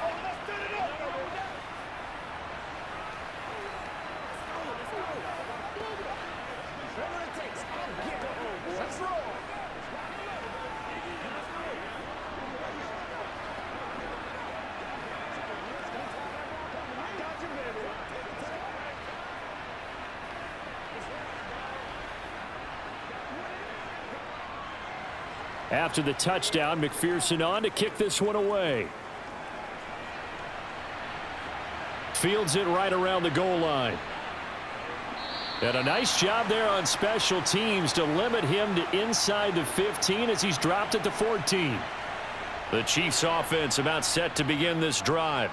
Oh, let's turn it up. Whatever it takes, I'll get it. Let's roll. Got you, baby. After the touchdown, McPherson on to kick this one away. Fields it right around the goal line. And a nice job there on special teams to limit him to inside the 15 as he's dropped it to 14. The Chiefs offense about set to begin this drive.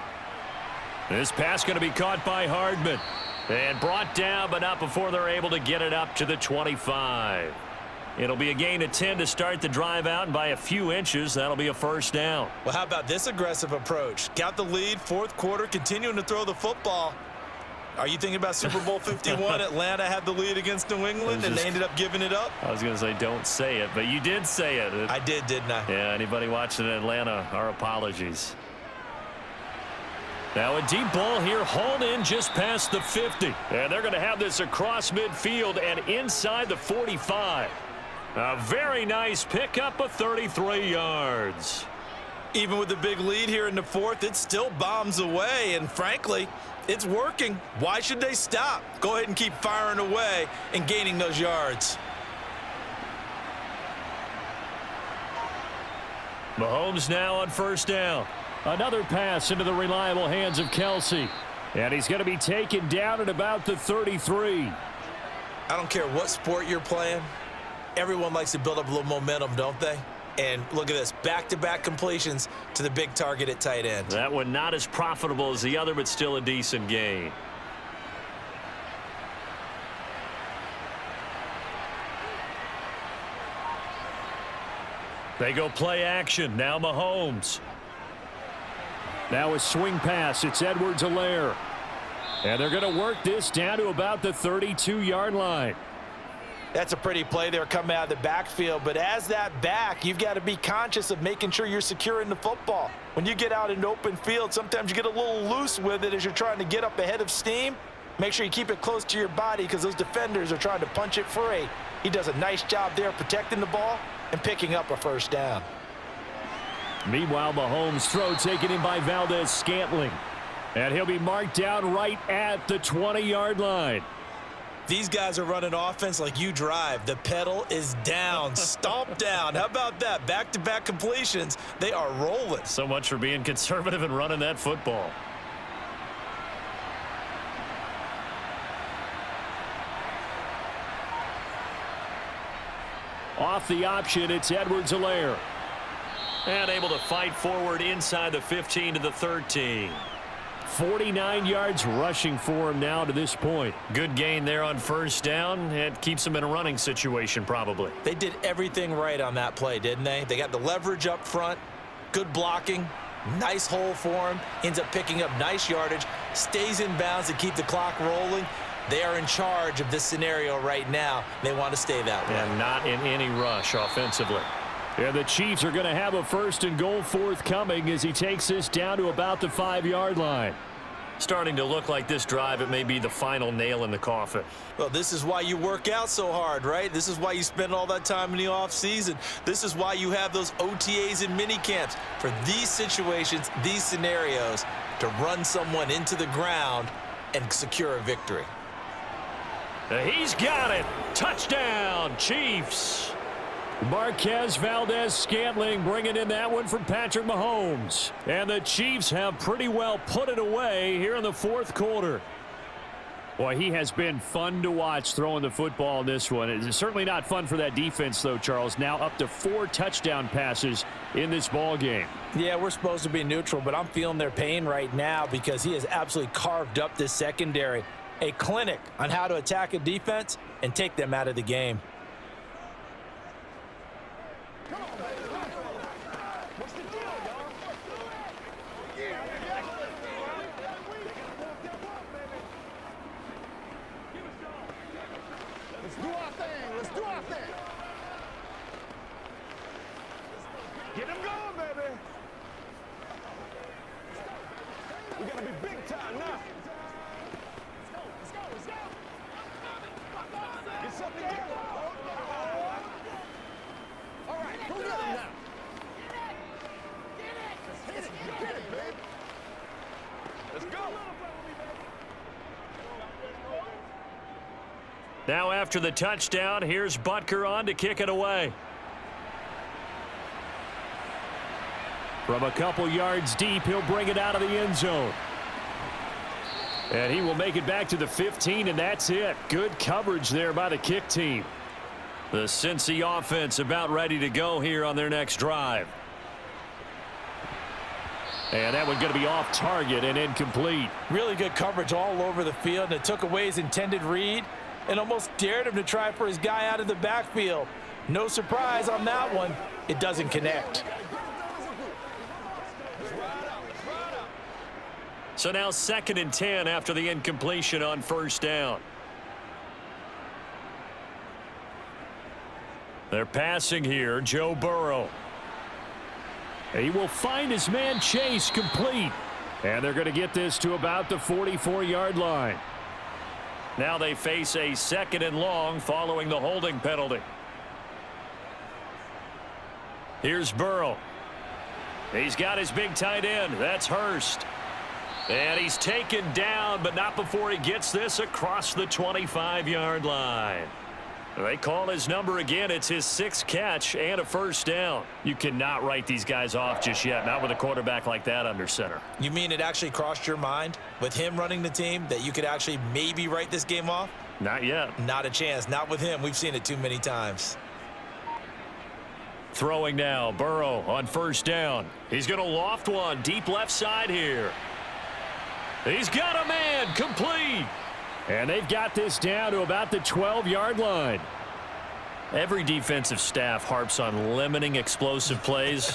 This pass going to be caught by Hardman. And brought down, but not before they're able to get it up to the 25. It'll be a gain of 10 to start the drive out, and by a few inches, that'll be a 1st down. Well, how about this aggressive approach? Got the lead, 4th quarter, continuing to throw the football. Are you thinking about Super Bowl 51? Atlanta had the lead against New England, and they ended up giving it up? I was going to say don't say it, but you did say it. I did, didn't I? Yeah, anybody watching in Atlanta, our apologies. Now a deep ball here, hauled in just past the 50. And they're going to have this across midfield and inside the 45. A very nice pickup of 33 yards. Even with the big lead here in the 4th, it still bombs away, and frankly, it's working. Why should they stop? Go ahead and keep firing away and gaining those yards. Mahomes now on 1st down. Another pass into the reliable hands of Kelsey. And he's going to be taken down at about the 33. I don't care what sport you're playing. Everyone likes to build up a little momentum, don't they? And look at this, back-to-back completions to the big target at tight end. That one not as profitable as the other, but still a decent gain. They go play action. Now Mahomes. Now a swing pass. It's Edwards-Helaire. And they're going to work this down to about the 32-yard line. That's a pretty play there coming out of the backfield, but as that back, you've got to be conscious of making sure you're securing the football. When you get out in open field, sometimes you get a little loose with it as you're trying to get up ahead of steam. Make sure you keep it close to your body because those defenders are trying to punch it free. He does a nice job there protecting the ball and picking up a 1st down. Meanwhile, Mahomes' throw taken in by Valdez-Scantling. And he'll be marked down right at the 20-yard line. These guys are running offense like you drive. The pedal is down, stomp down. How about that? Back-to-back completions. They are rolling. So much for being conservative and running that football. Off the option, it's Edwards-Helaire. And able to fight forward inside the 15 to the 13. 49 yards rushing for him now to this point. Good gain there on first down. It keeps him in a running situation probably. They did everything right on that play, didn't they? They got the leverage up front, good blocking, nice hole for him, ends up picking up nice yardage, stays in bounds to keep the clock rolling. They are in charge of this scenario right now. They want to stay that way. And not in any rush offensively. And the Chiefs are going to have a 1st and goal forthcoming as he takes this down to about the 5-yard line. Starting to look like this drive, it may be the final nail in the coffin. Well, this is why you work out so hard, right? This is why you spend all that time in the offseason. This is why you have those OTAs and mini camps for these situations, these scenarios, to run someone into the ground and secure a victory. He's got it. Touchdown, Chiefs. Marquez Valdez-Scantling bringing in that one from Patrick Mahomes. And the Chiefs have pretty well put it away here in the 4th quarter. Boy, he has been fun to watch throwing the football in this one. It's certainly not fun for that defense, though, Charles. Now up to 4 touchdown passes in this ball game. Yeah, we're supposed to be neutral, but I'm feeling their pain right now because he has absolutely carved up this secondary. A clinic on how to attack a defense and take them out of the game. What's the deal, y'all? Let's do our thing. Let's do our thing. Get them going, baby. We gotta be big time now. Get something together. All right, go get him now. Get it, babe. Let's go. Now after the touchdown, here's Butker on to kick it away. From a couple yards deep, he'll bring it out of the end zone. And he will make it back to the 15, and that's it. Good coverage there by the kick team. The Cincy offense about ready to go here on their next drive. And that one's going to be off target and incomplete. Really good coverage all over the field, and it took away his intended read and almost dared him to try for his guy out of the backfield. No surprise on that one. It doesn't connect. So now 2nd and 10 after the incompletion on first down. They're passing here, Joe Burrow. He will find his man Chase complete. And they're going to get this to about the 44-yard line. Now they face a 2nd and long following the holding penalty. Here's Burrow. He's got his big tight end. That's Hurst. And he's taken down, but not before he gets this across the 25-yard line. They call his number again. It's his 6th catch and a first down. You cannot write these guys off just yet, not with a quarterback like that under center. You mean it actually crossed your mind with him running the team that you could actually maybe write this game off? Not yet. Not a chance. Not with him. We've seen it too many times. Throwing now, Burrow on first down. He's going to loft one deep left side here. He's got a man complete. And they've got this down to about the 12-yard line. Every defensive staff harps on limiting explosive plays.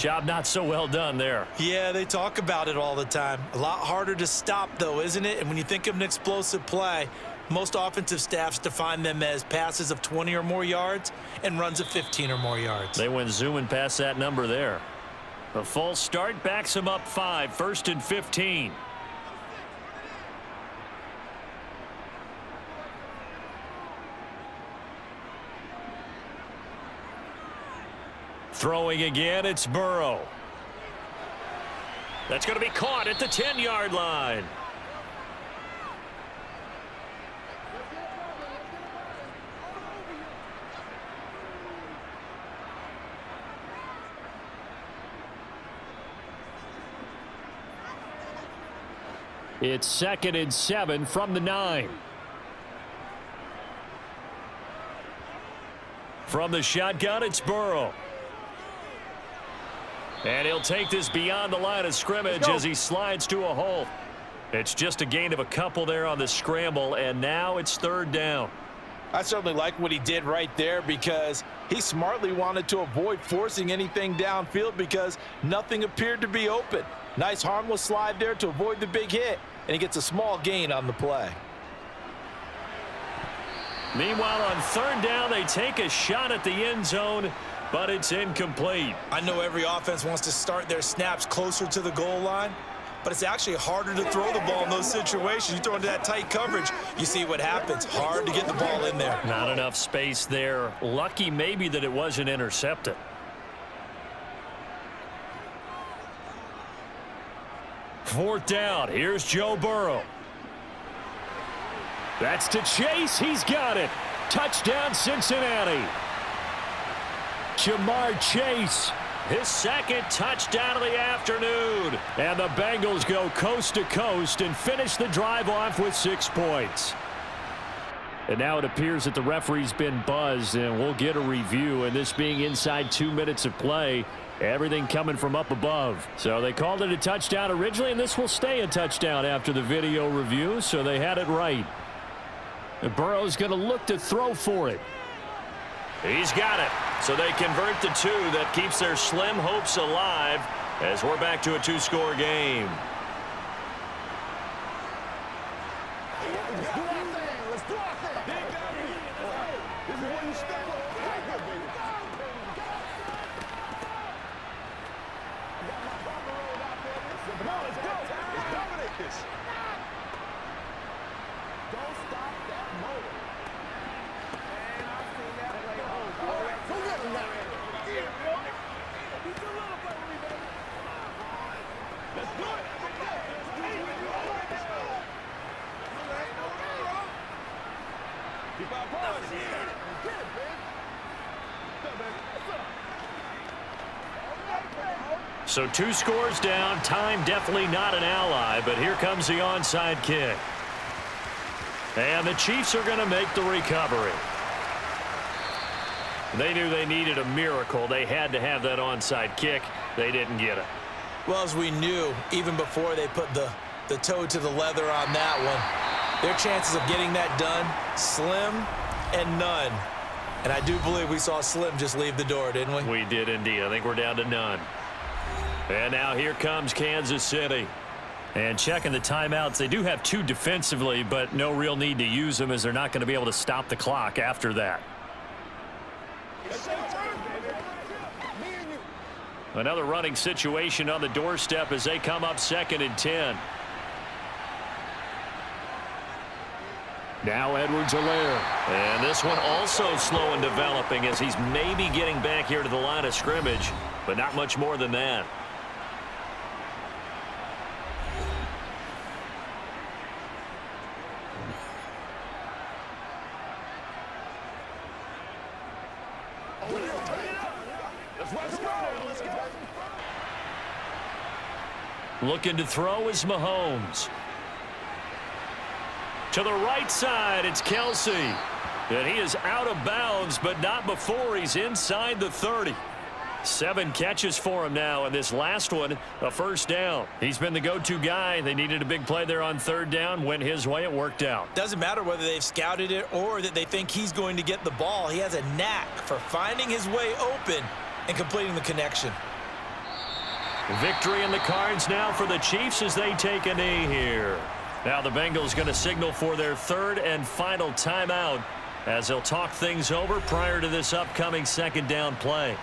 Job not so well done there. Yeah, they talk about it all the time. A lot harder to stop, though, isn't it? And when you think of an explosive play, most offensive staffs define them as passes of 20 or more yards and runs of 15 or more yards. They went zooming past that number there. A false start backs him up 5, 1st and 15. Throwing again, it's Burrow. That's going to be caught at the 10-yard line. It's 2nd and 7 from the 9. From the shotgun, it's Burrow. And he'll take this beyond the line of scrimmage as he slides to a hole. It's just a gain of a couple there on the scramble, and now it's 3rd down. I certainly like what he did right there because he smartly wanted to avoid forcing anything downfield because nothing appeared to be open. Nice harmless slide there to avoid the big hit, and he gets a small gain on the play. Meanwhile, on 3rd down, they take a shot at the end zone, but it's incomplete. I know every offense wants to start their snaps closer to the goal line, but it's actually harder to throw the ball in those situations. You throw into that tight coverage, you see what happens. Hard to get the ball in there. Not enough space there. Lucky maybe that it wasn't intercepted. Fourth down. Here's Joe Burrow. That's to Chase. He's got it. Touchdown, Cincinnati. Jamar Chase, his 2nd touchdown of the afternoon. And the Bengals go coast to coast and finish the drive off with 6 points. And now it appears that the referee's been buzzed, and we'll get a review. And this being inside 2 minutes of play, everything coming from up above. So they called it a touchdown originally, and this will stay a touchdown after the video review, so they had it right. And Burrow's going to look to throw for it. He's got it. So they convert the 2. That keeps their slim hopes alive as we're back to a 2-score game. Let's do our thing. Let's do our thing. This is where you step up. Take it, baby. Got my bumper rolled out there. Come on, let's go. Let's dominate this. Don't stop that motor. Man, I've seen that play. All right, go get him now. Get him, boy. He's a little bit of me, baby. Let's do it. Let's do it. Keep our balls. Get it, man. So 2 scores down. Time definitely not an ally, but here comes the onside kick. And the Chiefs are going to make the recovery. They knew they needed a miracle. They had to have that onside kick. They didn't get it. Well, as we knew, even before they put the toe to the leather on that one, their chances of getting that done, slim and none. And I do believe we saw Slim just leave the door, didn't we? We did indeed. I think we're down to none. And now here comes Kansas City. And checking the timeouts, they do have 2 defensively, but no real need to use them as they're not going to be able to stop the clock after that. Another running situation on the doorstep as they come up 2nd and 10. Now Edwards-Helaire. And this one also slow in developing as he's maybe getting back here to the line of scrimmage, but not much more than that. Looking to throw is Mahomes. To the right side, it's Kelsey. And he is out of bounds, but not before he's inside the 30. 7 catches for him now, and this last one, a first down. He's been the go-to guy. They needed a big play there on 3rd down. Went his way. It worked out. Doesn't matter whether they've scouted it or that they think he's going to get the ball. He has a knack for finding his way open and completing the connection. Victory in the cards now for the Chiefs as they take a knee here. Now the Bengals going to signal for their 3rd and final timeout as they'll talk things over prior to this upcoming 2nd down play.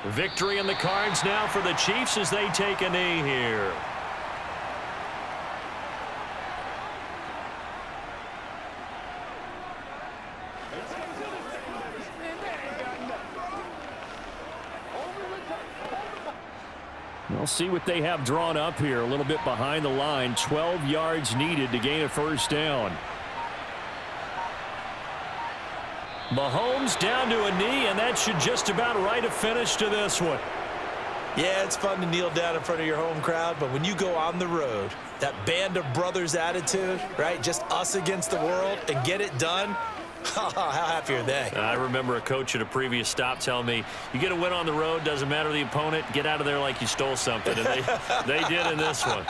Victory in the cards now for the Chiefs as they take a knee here. We'll see what they have drawn up here. A little bit behind the line. 12 yards needed to gain a first down. Mahomes down to a knee, and that should just about write a finish to this one. Yeah, it's fun to kneel down in front of your home crowd, but when you go on the road, that band of brothers attitude, right? Just us against the world and get it done. How happy are they? I remember a coach at a previous stop telling me, you get a win on the road, doesn't matter the opponent, get out of there like you stole something. And they did in this one.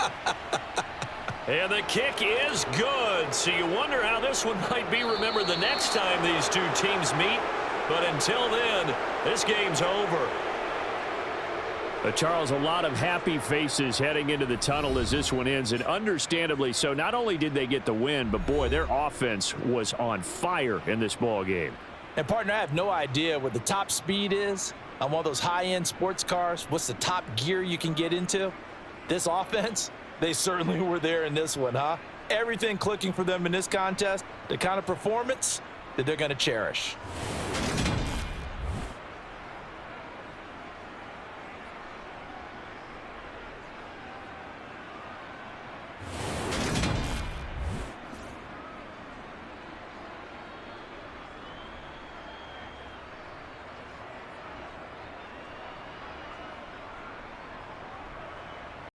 And the kick is good. So you wonder how this one might be remembered the next time these two teams meet. But until then, this game's over. Charles, a lot of happy faces heading into the tunnel as this one ends, and understandably so. Not only did they get the win, but boy, their offense was on fire in this ball game. And partner, I have no idea what the top speed is on one of those high-end sports cars. What's the top gear you can get into? This offense, they certainly were there in this one, huh? Everything clicking for them in this contest, the kind of performance that they're going to cherish.